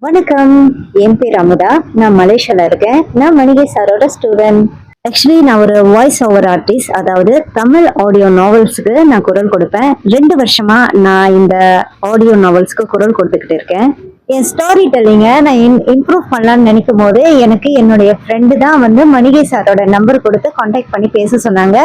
வணக்கம். என் பேர் அமுதா. நான் மலேசியால இருக்கேன். நான் மணிகை சாரோட ஸ்டூடெண்ட். ஆக்சுவலி நான் ஒரு வாய்ஸ் ஓவர் ஆர்டிஸ்ட். அதாவது தமிழ் ஆடியோ நாவல்ஸ்க்கு நான் குரல் கொடுப்பேன். 2 வருஷமா நான் இந்த ஆடியோ நாவல்ஸ்க்கு குரல் கொடுத்துக்கிட்டு இருக்கேன். என் ஸ்டோரி டெல்லிங்க நான் இம்ப்ரூவ் பண்ணலாம்னு நினைக்கும் போது எனக்கு என்னுடைய ஃப்ரெண்டு தான் வந்து மணிகை சாரோட நம்பர் கொடுத்து காண்டாக்ட் பண்ணி பேச சொன்னாங்க.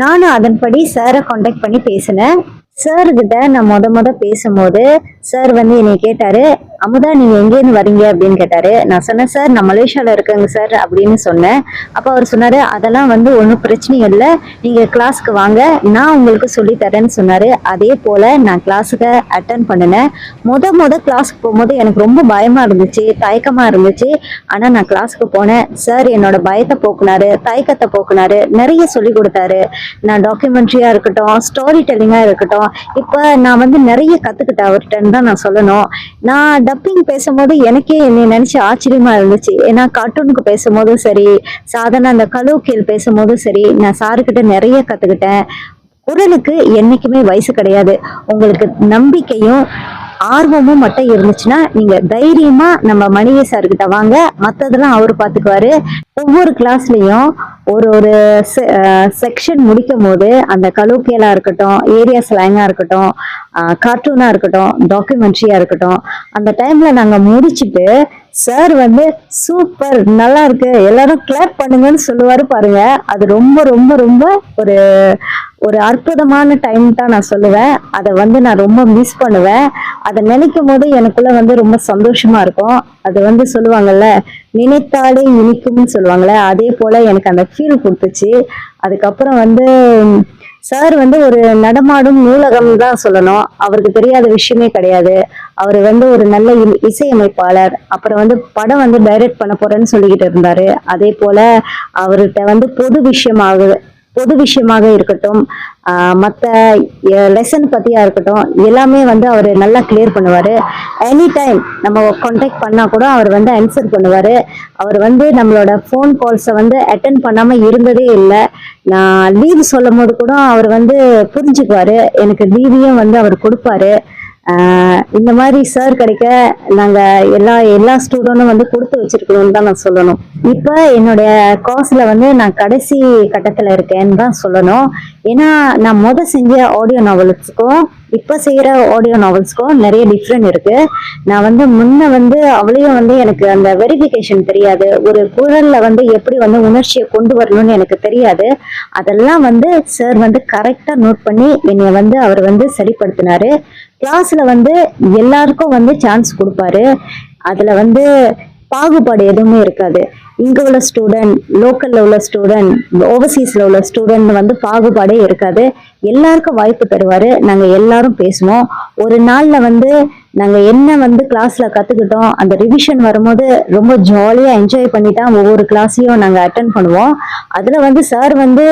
நானும் அதன்படி சாரை காண்டாக்ட் பண்ணி பேசினேன். சார் கிட்ட நான் முத பேசும்போது சார் வந்து என்னை கேட்டாரு, அமுதா நீங்க எங்கேருந்து வரீங்க அப்படின்னு கேட்டாரு. நான் சொன்னேன், சார் நான் மலேசியால இருக்கேங்க சார் அப்படின்னு சொன்னேன். அப்ப அவர் சொன்னாரு, அதெல்லாம் வந்து ஒன்றும் பிரச்சனை இல்லை, நீங்க கிளாஸ்க்கு வாங்க, நான் உங்களுக்கு சொல்லி தரேன்னு சொன்னாரு. அதே போல நான் கிளாஸுக்கு அட்டன் பண்ணினேன். முத கிளாஸ்க்கு போகும்போது எனக்கு ரொம்ப பயமா இருந்துச்சு, தயக்கமா இருந்துச்சு. ஆனா நான் கிளாஸ்க்கு போனேன். சார் என்னோட பயத்தை போக்குனாரு, தயக்கத்தை போக்குனாரு, நிறைய சொல்லி கொடுத்தாரு. நான் டாக்குமெண்ட்ரியா இருக்கட்டும், ஸ்டோரி டெல்லிங்கா இருக்கட்டும், இப்ப நான் வந்து நிறைய கத்துக்கிட்டேன் அவர்கிட்ட தான் நான் சொல்லணும். நான் டப்பிங் பேசும்போது எனக்கே என்னை நினைச்சு ஆச்சரியமா இருந்துச்சு. ஏன்னா கார்ட்டூனுக்கு பேசும்போதும் சரி, சாதாரண அந்த கலோக்கியல் பேசும்போதும் சரி, நான் சாருக்கிட்ட நிறைய கத்துக்கிட்டேன். குரலுக்கு என்னைக்குமே வயசு கிடையாது. உங்களுக்கு நம்பிக்கையும் ஆர்வமும் மட்டும் இருந்துச்சுன்னா நீங்க தைரியமா நம்ம மணிகை சார்கிட்ட வாங்க, மத்ததெல்லாம் அவரு பாத்துக்குவாரு. ஒவ்வொரு கிளாஸ்லயும் ஒரு செக்ஷன் முடிக்கும் போது அந்த கலோக்கியலா இருக்கட்டும், ஏரியா ஸ்லாங்கா இருக்கட்டும், கார்ட்டூனா இருக்கட்டும், டாக்குமெண்ட்ரியா இருக்கட்டும், அந்த டைம்ல நாங்க முடிச்சுட்டு சார் வந்து சூப்பர் நல்லா இருக்கு எல்லாரும் கிளாப் பண்ணுங்கன்னு சொல்லுவாரு பாருங்க. அது ரொம்ப ரொம்ப ரொம்ப ஒரு ஒரு அற்புதமான டைம் தான் நான் சொல்லுவேன். அதை வந்து நான் ரொம்ப மிஸ் பண்ணுவேன். அதை நினைக்கும் போது எனக்குள்ள வந்து ரொம்ப சந்தோஷமா இருக்கும். அது வந்து சொல்லுவாங்கல்ல, நினைத்தாலே இனிக்கும்னு சொல்லுவாங்கல்ல, அதே போல எனக்கு அந்த ஃபீல் கொடுத்துச்சு. அதுக்கப்புறம் வந்து சார் வந்து ஒரு நடமாடும் நூலகம் தான் சொல்லணும். அவருக்கு தெரியாத விஷயமே கிடையாது. அவர் வந்து ஒரு நல்ல இசையமைப்பாளர். அப்புறம் வந்து படம் வந்து டைரக்ட் பண்ண போறேன்னு சொல்லிக்கிட்டு இருந்தாரு. அதே போல அவர்கிட்ட வந்து பொது விஷயமாக இருக்கட்டும், மற்ற லெசன் பத்தியா இருக்கட்டும், எல்லாமே வந்து அவர் நல்லா கிளியர் பண்ணுவாரு. எனி டைம் நம்ம கான்டாக்ட் பண்ணா கூட அவர் வந்து ஆன்சர் பண்ணுவாரு. அவர் வந்து நம்மளோட ஃபோன் கால்ஸை வந்து அட்டென்ட் பண்ணாம இருந்ததே இல்லை. நான் லீவ் சொல்லும் போது கூட அவர் வந்து புரிஞ்சுக்குவாரு. எனக்கு லீவையும் வந்து அவர் கொடுப்பாரு. இந்த மாதிரி சார் கிடைக்க நாங்க எல்லா ஸ்டூடெண்டும் வந்து கொடுத்து வச்சிருக்கணும்னு தான் நான் சொல்லணும். இப்ப என்னுடைய கோர்ஸ்ல வந்து நான் கடைசி கட்டத்துல இருக்கேன்னு தான் சொல்லணும். ஏன்னா நான் செஞ்ச ஆடியோ நாவல்ஸ்க்கும் இப்ப செய்யற ஆடியோ நாவல்ஸ்க்கும் நிறைய டிஃப்ரெண்ட் இருக்கு. நான் வந்து முன்ன வந்து அவளையும் வந்து எனக்கு அந்த வெரிஃபிகேஷன் தெரியாது. ஒரு குரல்ல வந்து எப்படி வந்து உணர்ச்சியை கொண்டு வரணும்னு எனக்கு தெரியாது. அதெல்லாம் வந்து சார் வந்து கரெக்டா நோட் பண்ணி என்னை வந்து அவர் வந்து சரிப்படுத்தினாரு. கிளாஸ்ல வந்து எல்லாருக்கும் வந்து சான்ஸ் கொடுப்பாரு. அதுல வந்து பாகுபாடு எதுவுமே இருக்காது. இங்க உள்ள ஸ்டூடெண்ட், லோக்கல்ல உள்ள ஸ்டூடெண்ட், ஓவர்சீஸ்ல உள்ள ஸ்டூடெண்ட் வந்து பாகுபாடே இருக்காது. எல்லாருக்கும் வாய்ப்பு தருவாரு. நாங்க எல்லாரும் பேசுவோம். ஒரு நாள்ல வந்து நாங்க என்ன வந்து கிளாஸ்ல கத்துக்கிட்டோம், அந்த ரிவிஷன் வரும்போது ரொம்ப ஜாலியா என்ஜாய் பண்ணி தான் ஒவ்வொரு கிளாஸையும் நாங்க அட்டென்ட் பண்ணுவோம். அதுல வந்து சார் வந்து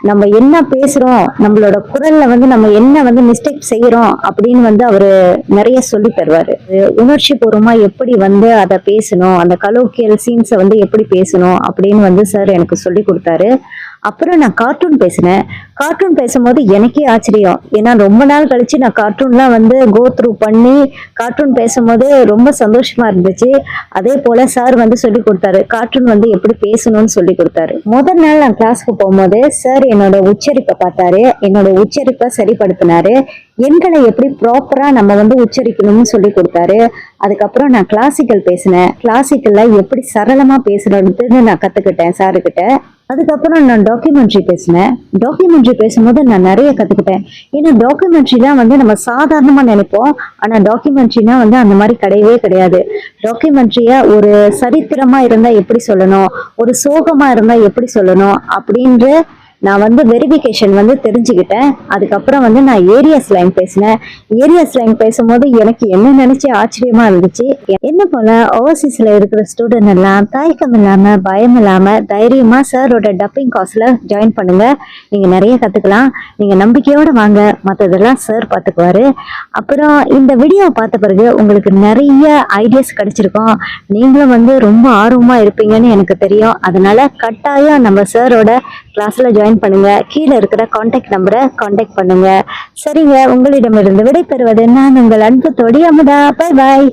நம்ம என்ன பேசுறோம், நம்மளோட குரல்ல வந்து நம்ம என்ன வந்து மிஸ்டேக் செய்யறோம் அப்படின்னு வந்து அவரு நிறைய சொல்லி தருவாரு. உணர்ச்சி பூர்வமா எப்படி வந்து அதை பேசணும், அந்த கலோக்கியல் சீன்ஸை வந்து எப்படி பேசணும் அப்படின்னு வந்து சார் எனக்கு சொல்லி கொடுத்தாரு. அப்புறம் நான் கார்ட்டூன் பேசினேன். கார்ட்டூன் பேசும்போது எனக்கே ஆச்சரியம். ஏன்னா ரொம்ப நாள் கழிச்சு நான் கார்ட்டூன்லாம் வந்து கோ த்ரூ பண்ணி கார்ட்டூன் பேசும்போது ரொம்ப சந்தோஷமா இருந்துச்சு. அதே போல சார் வந்து சொல்லி கொடுத்தாரு, கார்ட்டூன் வந்து எப்படி பேசணும்னு சொல்லி கொடுத்தாரு. முதல் நாள் நான் கிளாஸ்க்கு போகும்போது சார் என்னோட உச்சரிப்பை பார்த்தாரு, என்னோட உச்சரிப்பை சரிப்படுத்தினாரு. எண்களை எப்படி ப்ராப்பரா நம்ம வந்து உச்சரிக்கணும்னு சொல்லி கொடுத்தாரு. அதுக்கப்புறம் நான் கிளாசிக்கல் பேசினேன். கிளாசிக்கல்ல எப்படி சரளமா பேசுறதுன்னு நான் கத்துக்கிட்டேன் சாருக்கிட்ட. அதுக்கப்புறம் நான் டாக்குமெண்ட்ரி பேசினேன். டாக்குமெண்ட்ரி பேசும்போது நான் நிறைய கத்துக்கிட்டேன். ஏன்னா டாக்குமெண்ட்ரி தான் வந்து நம்ம சாதாரணமா நினைப்போம். ஆனா டாக்குமெண்ட்ரினா வந்து அந்த மாதிரி கிடையவே கிடையாது. டாக்குமெண்ட்ரியா ஒரு சரித்திரமா இருந்தா எப்படி சொல்லணும், ஒரு சோகமா இருந்தா எப்படி சொல்லணும் அப்படின்ற நான் வந்து வெரிஃபிகேஷன் வந்து தெரிஞ்சுக்கிட்டேன். அதுக்கப்புறம் வந்து நான் ஏரியா ஸ்லாங் பேசினேன். ஏரியா ஸ்லாங் பேசும்போது எனக்கு என்ன நினைச்சு ஆச்சரியமா இருந்துச்சு. என்ன போல ஓவர்சீஸ்ல இருக்கிற ஸ்டூடெண்ட் எல்லாம் தயக்கம் இல்லாம பயம் இல்லாம தைரியமா சாரோட டப்பிங் கோர்ஸ்ல ஜாயின் பண்ணுங்க. நீங்க நிறைய கத்துக்கலாம். நீங்க நம்பிக்கையோட வாங்க, மற்றதெல்லாம் சார் பார்த்துக்குவாரு. அப்புறம் இந்த வீடியோ பார்த்த பிறகு உங்களுக்கு நிறைய ஐடியாஸ் கிடைச்சிருக்கும். நீங்களும் வந்து ரொம்ப ஆர்வமா இருப்பீங்கன்னு எனக்கு தெரியும். அதனால கட்டாயம் நம்ம சாரோட கிளாஸ்ல ஜாயின் பண்ணுங்க. கீழே இருக்கிற கான்டாக்ட் நம்பரை கான்டாக்ட் பண்ணுங்க. சரிங்க, உங்களிடமிருந்து விடை பெறுவது நான் உங்கள் அன்பு தோழி அமுதா. Bye bye.